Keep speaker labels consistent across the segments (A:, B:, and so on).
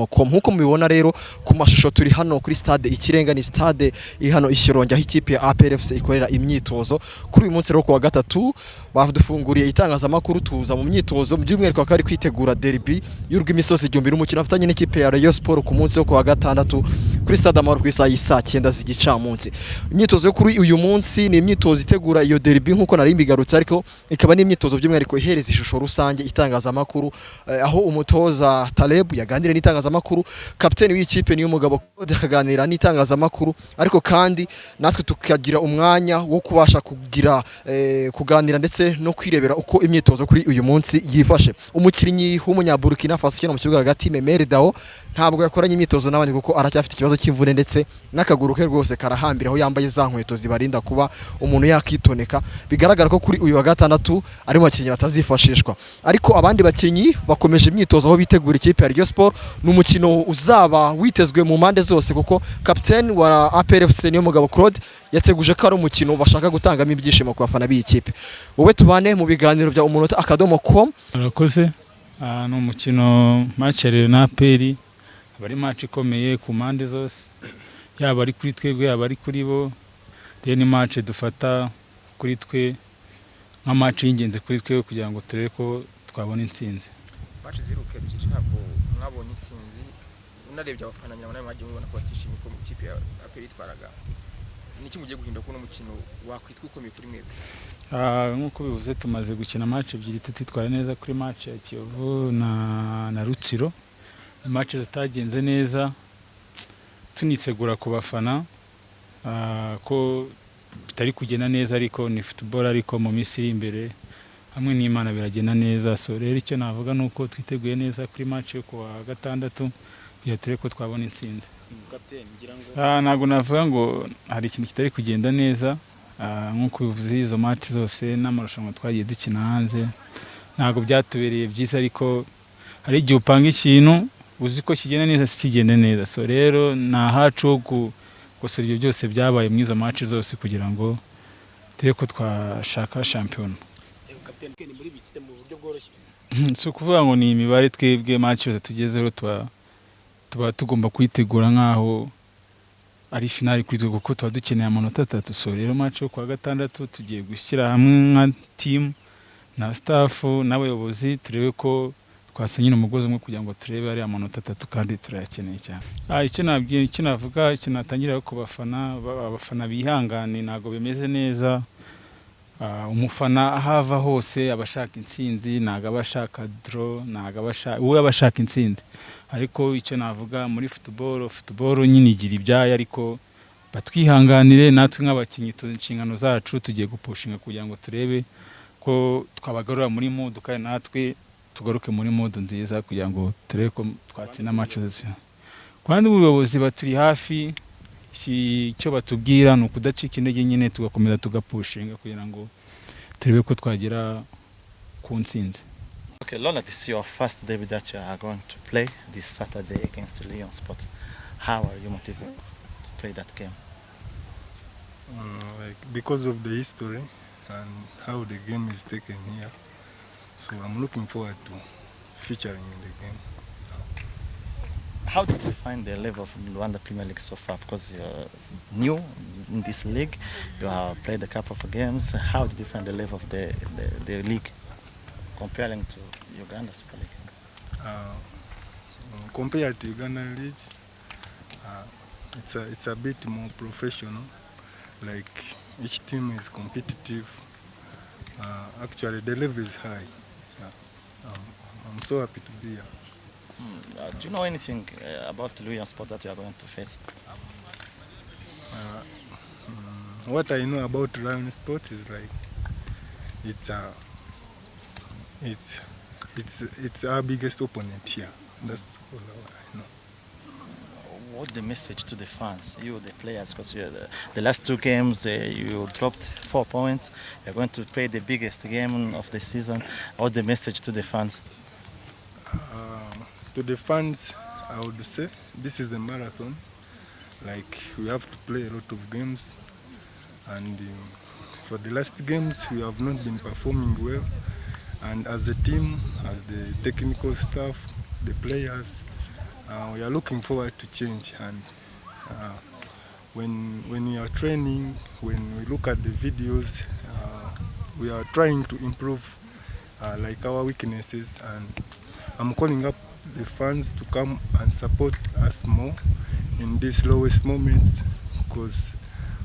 A: Nkuko mubibona rero ku mashusho turi hano kuri stade Ikirenga, ni stade iri hano Ishyorongi aho ikipe ya APR FC ikorera imyitozo. Kuri uyu munsi rero ku wa gatatu badufunguriye itangazamakuru tuza mu myitozo by'umwihariko akari kwitegura derby y'urw'imisozi igihumbi n'umukino afatanye n'ikipe ya Rayon Sport ku munsi wo ku wa gatandatu kuri stade Amahoro ku isaha y'isa 9 z'igicamunsi. Imyitozo yo kuri uyu munsi ni imyitozo itegura iyo derby nkuko nari mbigarutse, ariko ikaba ni imyitozo by'umwihariko ihereza ishusho rusange itangazamakuru, aho umutoza Taleb yaganira n'itangazamakuru, kapiteni w'ikipe niyo mugabo akaganira n'itangazamakuru, ariko kandi natwe tukagira umwanya wo kubasha kuganira ndetse no kwirebera uko imyitozo kuri uyu munsi yifashe. Umukinnyi w'umunyaburkina Faso cyane mu kibuga hagati Memere Dao ntabwo yakoranye imyitozo n'abandi kuko aracyafite ikibazo cy'imvune ndetse n'akaguru ke rwose karahambira, aho yambaye za nkweto zibarinda kuba umuntu yakitoneka. Bigaragara ko kuri uyu wa gatandatu ari mu bakinnyi batazifashishwa, ariko abandi bakinnyi bakomeje imyitozo aho bitegura ikipe ya Rayon Sport. Ni umukino uzaba witezwe mu mpande zose kuko kapiteni wa APR FC niyo mugabo Claude yateguje ko ari umukino bashaka gutangamo ibyishimo ku bafana b'ikipe. Wowe tubane mu biganiro bya umunota.com.
B: Urakoze. Ni umukino match rero na APR bari match ikomeye ku mpande zose, yaba ari kuri twebwe yaba ari kuri bo. Ni match dufata kuri twe nka match y'ingenzi kuri twe kugira ngo turebe ko twabona intsinzi.
A: Match zirukeje ntabwo mwabonye intsinzi, unarebye abafana nyuma nayo mwagiye mubona ko batishimiye ko ikipe ya APR itwaraga. Niki mugiye guhinda ko no mukino wakwitwa ukomeye kuri mwebwe?
B: Nkuko bivuze tumaze gukina match ebyiri tutitwara neza kuri match ya Kiyovu na Rutsiro. Match zitagenze neza, tunisegura ku bafana ko bitari kugenda neza, ariko ni football, ariko mu minsi iri imbere hamwe n'Imana biragenda neza. So rero icyo navuga nuko twiteguye neza kuri match yo ku wa gatandatu kugira turebe ko twabona intsinzi. Ntabwo navuga ngo hari ikintu kitari kugenda neza, nkuko bivuze izo match zose n'amarushanwa twagiye dukina hanze ntabwo byatubereye byiza, ariko hari igihe upanga ikintu uzi ko kigenda neza kigenda neza. So rero na hacu gusura ibyo byose byabaye mu izo match zose kugira ngo turebe ko twashaka champion. So kuvuga ngo ni imibare twebwe match yose tugezeho tuba tugomba kuyitegura nkaho ari finale kuri twe kuko tuba dukeneye amanota 3. So rero match yo kwa gatandatu tugiye gushyira hamwe nka team na staff n'abayobozi turebe ko twasanyira umugozi umwe kugira ngo turebe ari amanota 3 kandi turayakeneye cyane. Icyo navuga, icyo natangira ku abafana bihangane, ntago bimeze neza. Umufana ahava hose abashaka intsinzi, ntago abashaka draw, ntago abashaka intsinzi. Ariko icyo navuga muri football nyine igira ibyayo, ariko batwihanganire natwe nk'abakinnyi inshingano zacu tugiye gupushinga kugira ngo turebe ko twabagarura muri mood, kandi natwe tugaruke muri mood nziza kugira ngo turebe ko twatsinda match zose. Kandi ubuyobozi baturi hafi, icyo batubwira ni ukudacika intege nyine tugakomeza tugapushinga kugira ngo turebe ko twagera ku ntsinzi.
C: Okay, Lola, this is your first derby that you are going to play this Saturday against Rayon Sport. How are you motivated to play that game?
D: Because of the history and how the game is taken here, so I'm looking forward to featuring in the game.
C: How did you find the level of Rwanda Premier League so far? Because you're new in this league, you have played a couple of games. How did you find the level of the league comparing to Uganda Super League?
D: Compared to Uganda League, it's a bit more professional. Like each team is competitive. Actually, the level is high. I'm so happy to be here.
C: Do you know anything about the Rayon Sport that you are going to face?
D: What I know about Rayon Sport is like it's our biggest opponent here. That's all I know.
C: What's the message to the fans, you, the players? Because the last 2 games you dropped 4 points. You're going to play the biggest game of the season. What's the message to the fans?
D: To the fans, I would say this is a marathon. Like we have to play a lot of games, and for the last games we have not been performing well. And as a team, as the technical staff, the players, we are looking forward to change. And when we are training, when we look at the videos, we are trying to improve like our weaknesses. And I'm calling up the fans to come and support us more in these lowest moments, because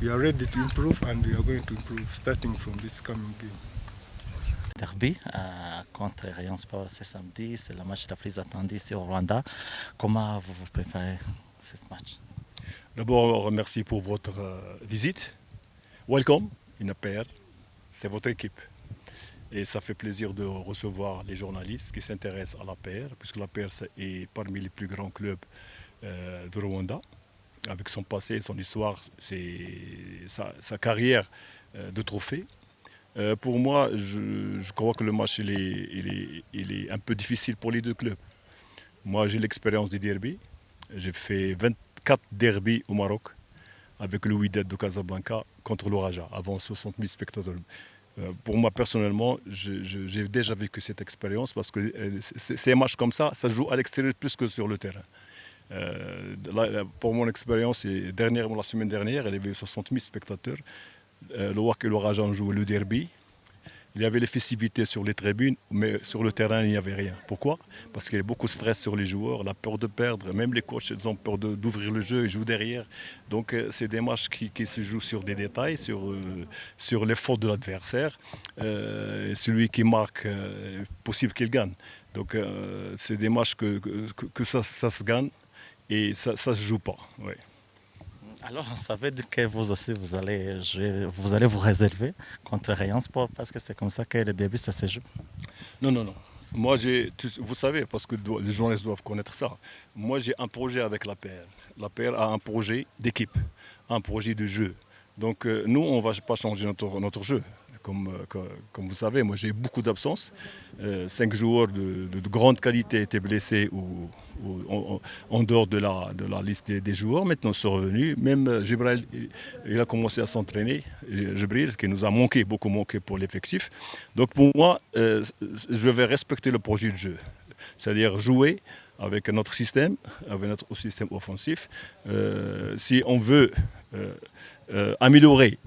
D: we are ready to improve, and we are going to improve starting from this coming game.
C: Derby contre Rayon Sport, c'est samedi, c'est le match le plus attendu ici au Rwanda. Comment vous vous préparez ce match?
E: D'abord, merci pour votre visite. Welcome in APR, c'est votre équipe. Et ça fait plaisir de recevoir les journalistes qui s'intéressent à l'APR, puisque l'APR est parmi les plus grands clubs de Rwanda. Avec son passé, son histoire, sa carrière de trophée. Pour moi, je crois que le match il est un peu difficile pour les deux clubs. Moi, j'ai l'expérience des derbies. J'ai fait 24 derbies au Maroc avec le Wydad de Casablanca contre le Raja, avant 60 000 spectateurs. Pour moi, personnellement, j'ai déjà vécu cette expérience parce que ces matchs comme ça se jouent à l'extérieur plus que sur le terrain. Pour mon expérience, la semaine dernière, il y avait 60 000 spectateurs. Le WAC et le Raja ont joué le derby. Il y avait les festivités sur les tribunes, mais sur le terrain, il n'y avait rien. Pourquoi? Parce qu'il y a beaucoup de stress sur les joueurs, la peur de perdre. Même les coachs ils ont peur d'ouvrir le jeu, ils jouent derrière. Donc c'est des matchs qui se jouent sur des détails, sur les fautes de l'adversaire. Celui qui marque, possible qu'il gagne. Donc c'est des matchs que ça se gagne et ça ne se joue pas. Ouais.
C: Alors, ça veut dire que vous aussi, vous allez vous réserver contre Rayon Sport, parce que c'est comme ça que le début, ça se joue.
E: Non. Moi, vous savez, parce que les journalistes doivent connaître ça. Moi, j'ai un projet avec l'APR. L'APR a un projet d'équipe, un projet de jeu. Donc, nous, on ne va pas changer notre jeu. Comme vous savez, moi j'ai eu beaucoup d'absences. 5 joueurs de grande qualité étaient blessés ou en dehors de la liste des joueurs. Maintenant, ils sont revenus. Même Jibril, il a commencé à s'entraîner. Jibril, qui nous a beaucoup manqué pour l'effectif. Donc pour moi, je vais respecter le projet de jeu. C'est-à-dire jouer avec notre système, avec notre système offensif. Si on veut améliorer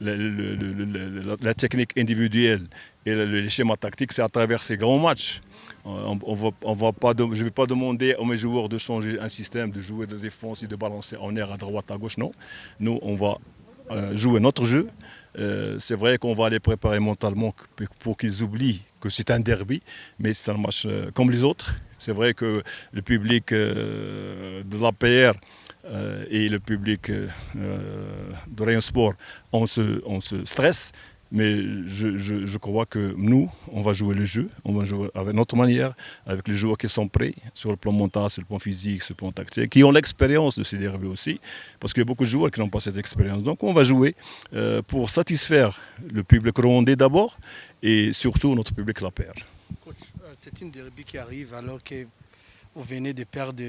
E: la technique individuelle et les schémas tactiques, c'est à travers ces grands matchs. Je ne vais pas demander à mes joueurs de changer un système, de jouer de défense et de balancer en air à droite, à gauche, non. Nous, on va jouer notre jeu. C'est vrai qu'on va les préparer mentalement pour qu'ils oublient que c'est un derby, mais c'est un match comme les autres. C'est vrai que le public de l'APR et le public de Rayon Sport, on se stresse, mais je crois que nous, on va jouer le jeu, on va jouer avec notre manière, avec les joueurs qui sont prêts, sur le plan mental, sur le plan physique, sur le plan tactique, qui ont l'expérience de ces derbys aussi, parce qu'il y a beaucoup de joueurs qui n'ont pas cette expérience. Donc on va jouer pour satisfaire le public rwandais d'abord, et surtout notre public l'APR.
F: Coach, c'est une derby qui arrive alors que vous venez de perdre,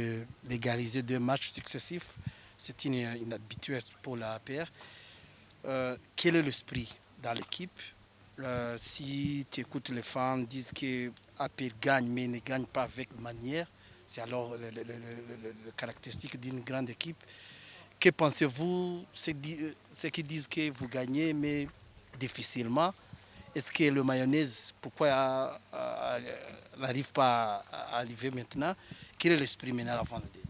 F: d'égaliser 2 matchs successifs. C'est inhabituel pour la APR. Quel est l'esprit dans l'équipe? Si tu écoutes les fans disent que APR gagne mais ne gagne pas avec manière, c'est alors le caractéristique d'une grande équipe. Que pensez-vous, ceux qui disent que vous gagnez mais difficilement? Est-ce que le mayonnaise, pourquoi n'arrive pas à arriver maintenant? Quel est l'esprit maintenant avant le début?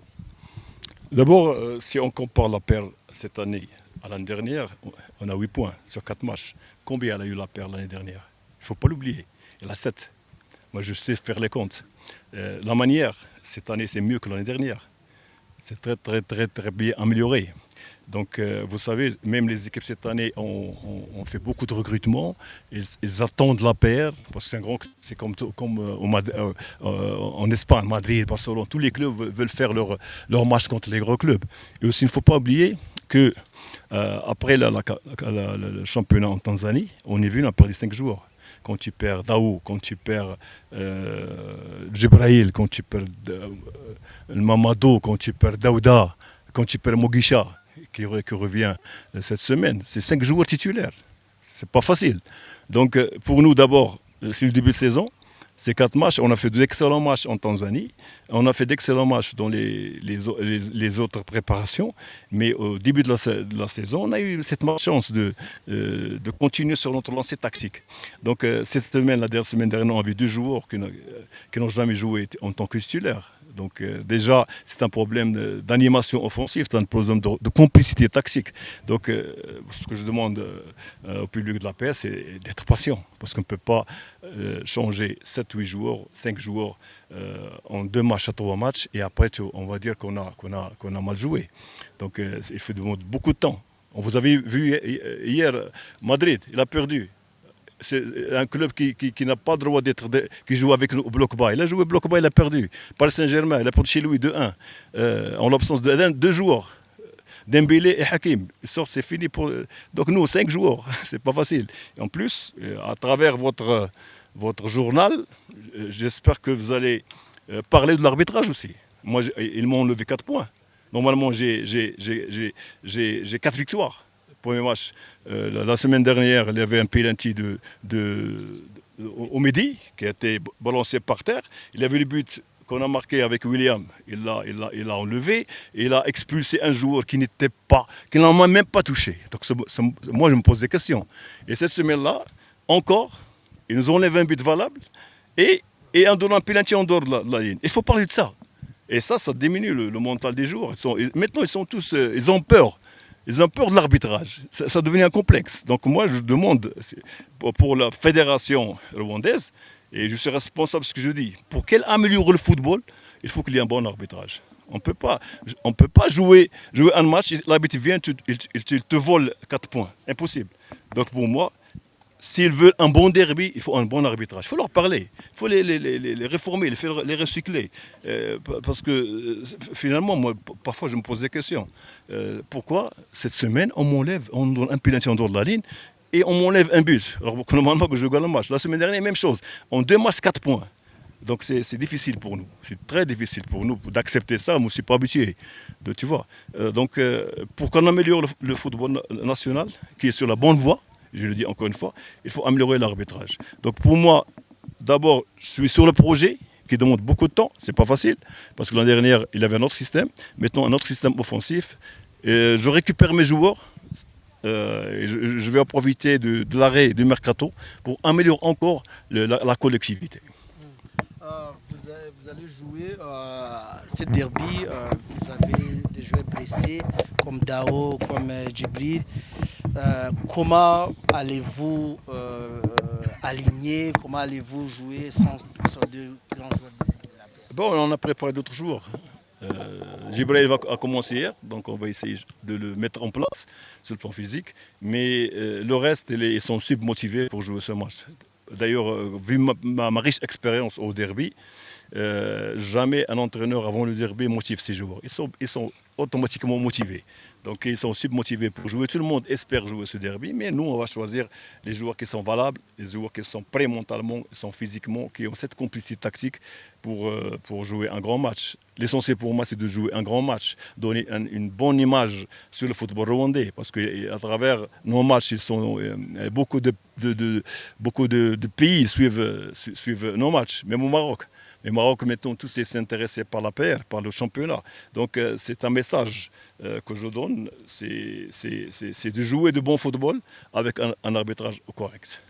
E: D'abord, si on compare l'APR cette année à l'année dernière, on a 8 points sur 4 matchs. Combien elle a eu l'APR l'année dernière? Il ne faut pas l'oublier. Elle a 7. Moi, je sais faire les comptes. La manière, cette année, c'est mieux que l'année dernière. C'est très bien amélioré. Donc, vous savez, même les équipes cette année ont fait beaucoup de recrutements. Ils attendent l'APR, parce que c'est comme en Espagne, Madrid, Barcelone. Tous les clubs veulent faire leur match contre les gros clubs. Et aussi, il ne faut pas oublier que après le championnat en Tanzanie, on est venu, on a perdu 5 joueurs. Quand tu perds Daou, quand tu perds Jibril, quand tu perds Mamadou, quand tu perds Daouda, quand tu perds Mogisha, qui revient cette semaine, c'est 5 joueurs titulaires. C'est pas facile. Donc pour nous d'abord, c'est le début de saison. Ces 4 matchs, on a fait d'excellents matchs en Tanzanie, on a fait d'excellents matchs dans les autres préparations, mais au début de la saison, on a eu cette malchance de continuer sur notre lancée tactique. Donc cette semaine, la dernière semaine dernière, on avait 2 joueurs qui n'ont jamais joué en tant que titulaires. Donc déjà, c'est un problème d'animation offensive, c'est un problème de complicité tactique. Donc ce que je demande au public de la paix, c'est d'être patient. Parce qu'on ne peut pas changer 7-8 joueurs, 5 joueurs en 2 matchs à 3 matchs, et après on va dire qu'on a mal joué. Donc il faut demander beaucoup de temps. On vous avez vu hier, Madrid, il a perdu. C'est un club qui n'a pas le droit qui joue avec le bloc bas. Il a joué bloc bas, il a perdu. Paris Saint-Germain, il a perdu chez lui 2-1. En l'absence de 2 joueurs, Dembélé et Hakim. Ils sortent, c'est fini pour. Donc nous, 5 joueurs, c'est pas facile. Et en plus, à travers votre journal, j'espère que vous allez parler de l'arbitrage aussi. Moi, ils m'ont enlevé 4 points. Normalement, j'ai 4 victoires. Premier match, la semaine dernière, il y avait un penalty au Midi qui a été balancé par terre. Il y avait le but qu'on a marqué avec William. Il l'a enlevé et il a expulsé un joueur qui n'en même pas touché. Donc moi, je me pose des questions. Et cette semaine-là, encore, ils nous enlèvent un but valable et en donnant un penalty en dehors de la ligne. Il faut parler de ça. Et ça diminue le mental des joueurs. Maintenant, ils ont peur. Ils ont peur de l'arbitrage. Ça devient un complexe. Donc moi, je demande pour la fédération rwandaise, et je suis responsable de ce que je dis, pour qu'elle améliore le football, il faut qu'il y ait un bon arbitrage. On ne peut pas jouer un match, l'arbitre vient, il te vole 4 points. Impossible. Donc pour moi, s'ils veulent un bon derby, il faut un bon arbitrage. Il faut leur parler. Il faut les réformer, les recycler. Parce que finalement, moi, parfois, je me pose des questions. Pourquoi cette semaine, on donne un penalty en dehors de la ligne et on m'enlève un but? Alors que normalement, je gagne le match. La semaine dernière, même chose. En 2 matchs, 4 points. Donc c'est difficile pour nous. C'est très difficile pour nous d'accepter ça. Moi, je ne suis pas habitué. Tu vois. Donc pour qu'on améliore le football national, qui est sur la bonne voie, je le dis encore une fois, il faut améliorer l'arbitrage. Donc pour moi, d'abord, je suis sur le projet qui demande beaucoup de temps. C'est pas facile, parce que l'année dernière, il avait un autre système. Maintenant, un autre système offensif. Et je récupère mes joueurs. Et je vais en profiter de l'arrêt du mercato pour améliorer encore la collectivité.
F: Vous allez jouer ce derby, vous avez des joueurs blessés comme Dao, comme Djibril. Comment allez-vous aligner, comment allez-vous jouer sans deux grands joueurs de la paix?
E: Bon, on a préparé d'autres joueurs. Djibril a commencé hier, donc on va essayer de le mettre en place sur le plan physique. Mais le reste, ils sont submotivés pour jouer ce match. D'ailleurs, vu ma riche expérience au derby, jamais un entraîneur avant le derby motive ses joueurs. Ils sont automatiquement motivés. Donc ils sont submotivés pour jouer. Tout le monde espère jouer ce derby, mais nous, on va choisir les joueurs qui sont valables, les joueurs qui sont prêts mentalement, qui sont physiquement, qui ont cette complicité tactique pour jouer un grand match. L'essentiel pour moi, c'est de jouer un grand match, donner une bonne image sur le football rwandais, parce qu'à travers nos matchs, beaucoup de pays suivent nos matchs, même au Maroc. Le Maroc, maintenant, tous sont intéressés par la paire, par le championnat. Donc, c'est un message que je donne, c'est de jouer de bon football avec un arbitrage correct.